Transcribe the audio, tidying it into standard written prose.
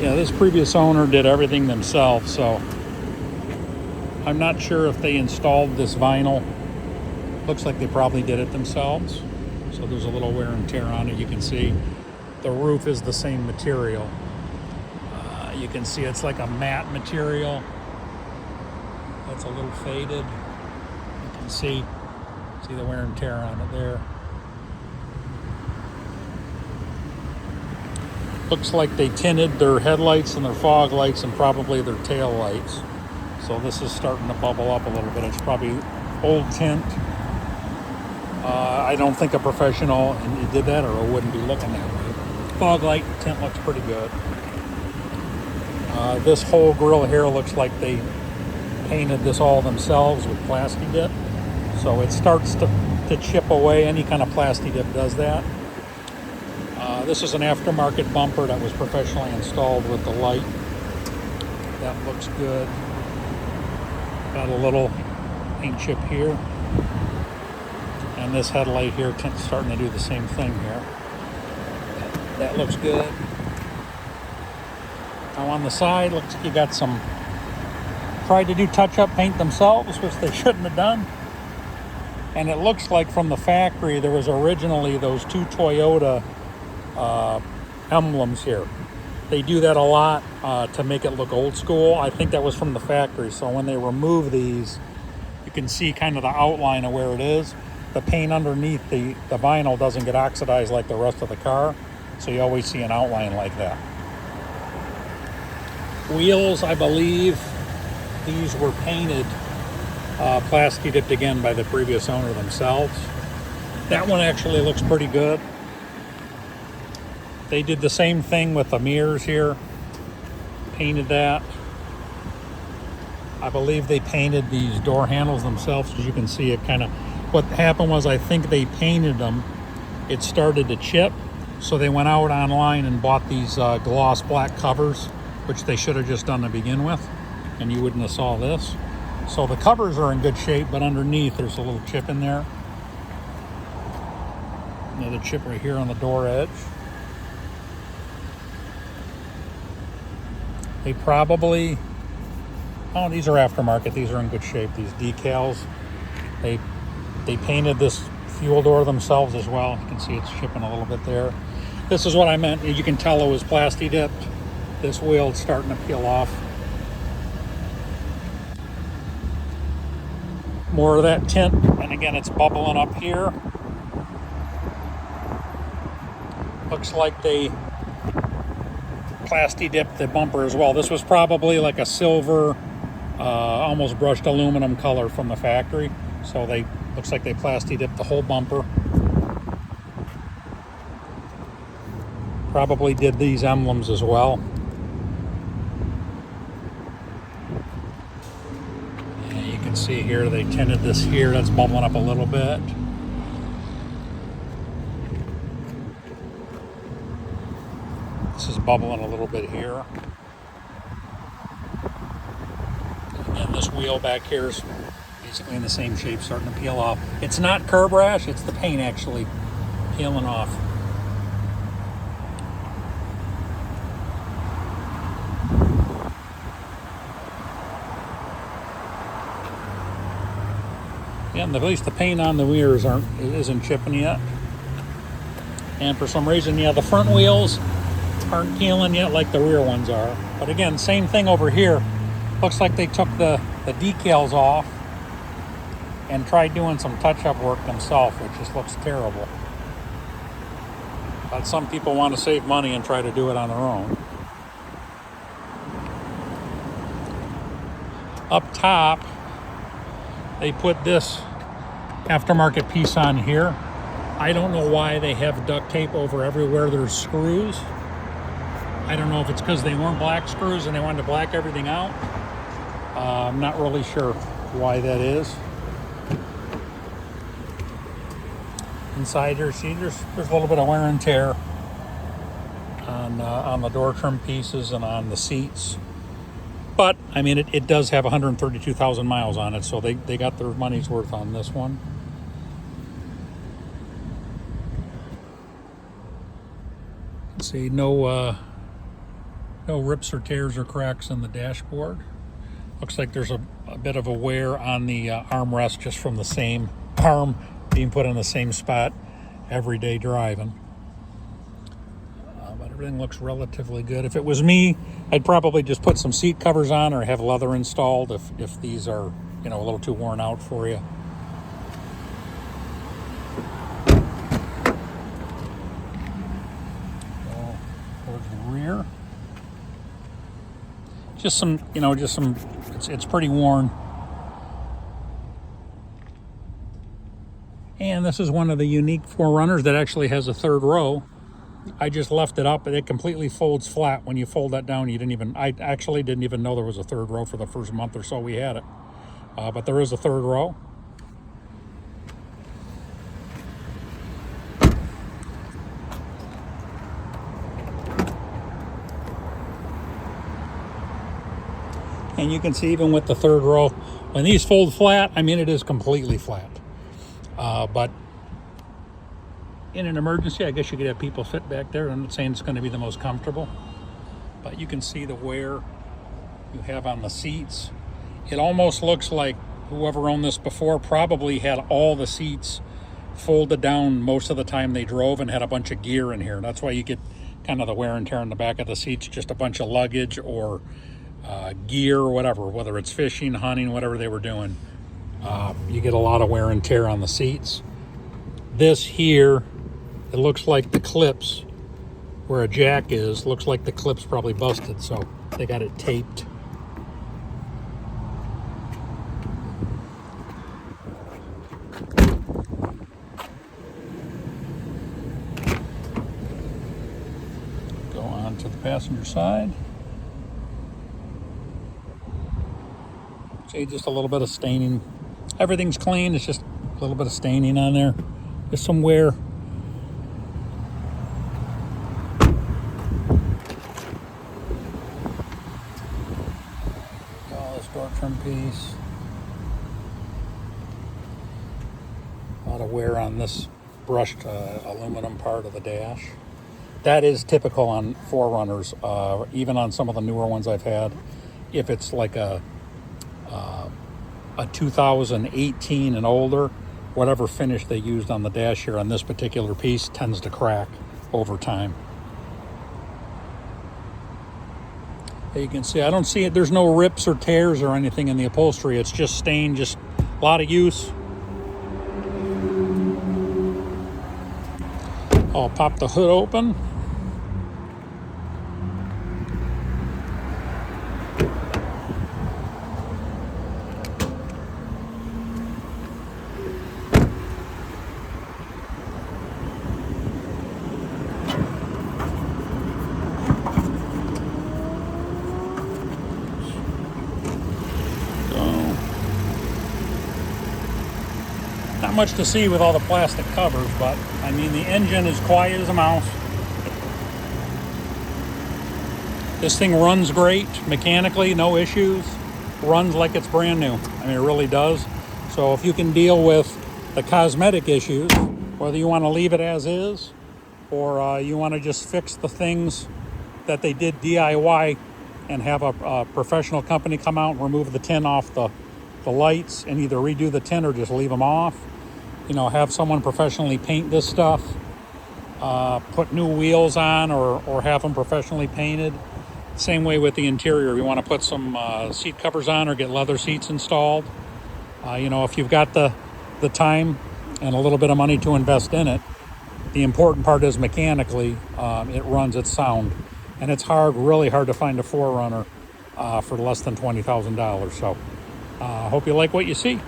Yeah, this previous owner did everything themselves, so I'm not sure if they installed this vinyl. Looks like they probably did it themselves. So there's a little wear and tear on it. You can see the roof is the same material. You can see it's like a matte material. That's a little faded. You can see the wear and tear on it there. Looks like they tinted their headlights and their fog lights and probably their tail lights. So this is starting to bubble up a little bit. It's probably old tint. I don't think a professional did that, or it wouldn't be looking that way. Fog light tint looks pretty good. This whole grill here looks like they painted this all themselves with Plasti Dip. So it starts to chip away. Any kind of Plasti Dip does that. This is an aftermarket bumper that was professionally installed with the light. That looks good. Got a little paint chip here. And this headlight here starting to do the same thing here. That looks good. Now on the side, looks like you got some, tried to do touch-up paint themselves, which they shouldn't have done. And it looks like from the factory, there was originally those two Toyota emblems here. They do that a lot to make it look old school. I think that was from the factory. So when they remove these, you can see kind of the outline of where it is. The paint underneath the vinyl doesn't get oxidized like the rest of the car. So you always see an outline like that. Wheels, I believe these were painted Plasti Dipped again by the previous owner themselves. That one actually looks pretty good. They did the same thing with the mirrors here. Painted that. I believe they painted these door handles themselves, as you can see it kind of, what happened was I think they painted them. It started to chip. So they went out online and bought these gloss black covers, which they should have just done to begin with, and you wouldn't have saw this. So the covers are in good shape, but underneath there's a little chip in there. Another chip right here on the door edge. They probably, oh, these are aftermarket. These are in good shape, these decals. They painted this fuel door themselves as well. You can see it's chipping a little bit there. This is what I meant. You can tell it was Plasti Dipped. This wheel's starting to peel off. More of that tint, and again, it's bubbling up here. Looks like they Plasti Dipped the bumper as well. This was probably like a silver, almost brushed aluminum color from the factory. So they, looks like they Plasti Dipped the whole bumper. Probably did these emblems as well. And you can see here they tinted this here. That's bubbling up a little bit. This is bubbling a little bit here. And this wheel back here is basically in the same shape, starting to peel off. It's not curb rash, it's the paint actually peeling off. Yeah, and at least the paint on the wheels isn't chipping yet. And for some reason, yeah, the front wheels aren't peeling yet like the rear ones are. But again, same thing over here. Looks like they took the decals off and tried doing some touch-up work themselves, which just looks terrible. But some people want to save money and try to do it on their own. Up top, they put this aftermarket piece on here. I don't know why they have duct tape over everywhere there's screws. I don't know if it's because they weren't black screws and they wanted to black everything out. I'm not really sure why that is. Inside here, see, there's a little bit of wear and tear on the door trim pieces and on the seats. But, I mean, it does have 132,000 miles on it, so they got their money's worth on this one. See, no No rips or tears or cracks in the dashboard. Looks like there's a bit of a wear on the armrest just from the same arm being put in the same spot every day driving. But everything looks relatively good. If it was me, I'd probably just put some seat covers on or have leather installed if these are, you know, a little too worn out for you. Go towards the rear. Just some, you know, it's pretty worn. And this is one of the unique 4Runners that actually has a third row. I just left it up, and it completely folds flat. When you fold that down, I actually didn't even know there was a third row for the first month or so we had it. But there is a third row. And you can see even with the third row, when these fold flat, I mean, it is completely flat. But in an emergency, I guess you could have people sit back there. I'm not saying it's going to be the most comfortable, but you can see the wear you have on the seats. It almost looks like whoever owned this before probably had all the seats folded down most of the time they drove and had a bunch of gear in here. That's why you get kind of the wear and tear in the back of the seats, just a bunch of luggage or gear or whatever, whether it's fishing, hunting, whatever they were doing. You get a lot of wear and tear on the seats. This here, it looks like the clips where a jack is, looks like the clips probably busted, so they got it taped. Go on to the passenger side. See, just a little bit of staining. Everything's clean, it's just a little bit of staining on there. Just some wear. Oh, this door trim piece. A lot of wear on this brushed aluminum part of the dash. That is typical on 4Runners, even on some of the newer ones I've had. If it's like a 2018 and older, whatever finish they used on the dash here on this particular piece tends to crack over time. You can see, I don't see it, there's no rips or tears or anything in the upholstery. It's just stained, just a lot of use. I'll pop the hood open. Not much to see with all the plastic covers, but I mean, the engine is quiet as a mouse. This thing runs great mechanically, no issues. Runs like it's brand new. I mean, it really does. So if you can deal with the cosmetic issues, whether you want to leave it as is or you want to just fix the things that they did DIY and have a professional company come out and remove the tin off the lights and either redo the tin or just leave them off. You know, have someone professionally paint this stuff, put new wheels on or have them professionally painted. Same way with the interior. You want to put some seat covers on or get leather seats installed. You know, if you've got the time and a little bit of money to invest in it, the important part is mechanically, it runs, it's sound. And it's really hard to find a 4Runner for less than $20,000. So hope you like what you see.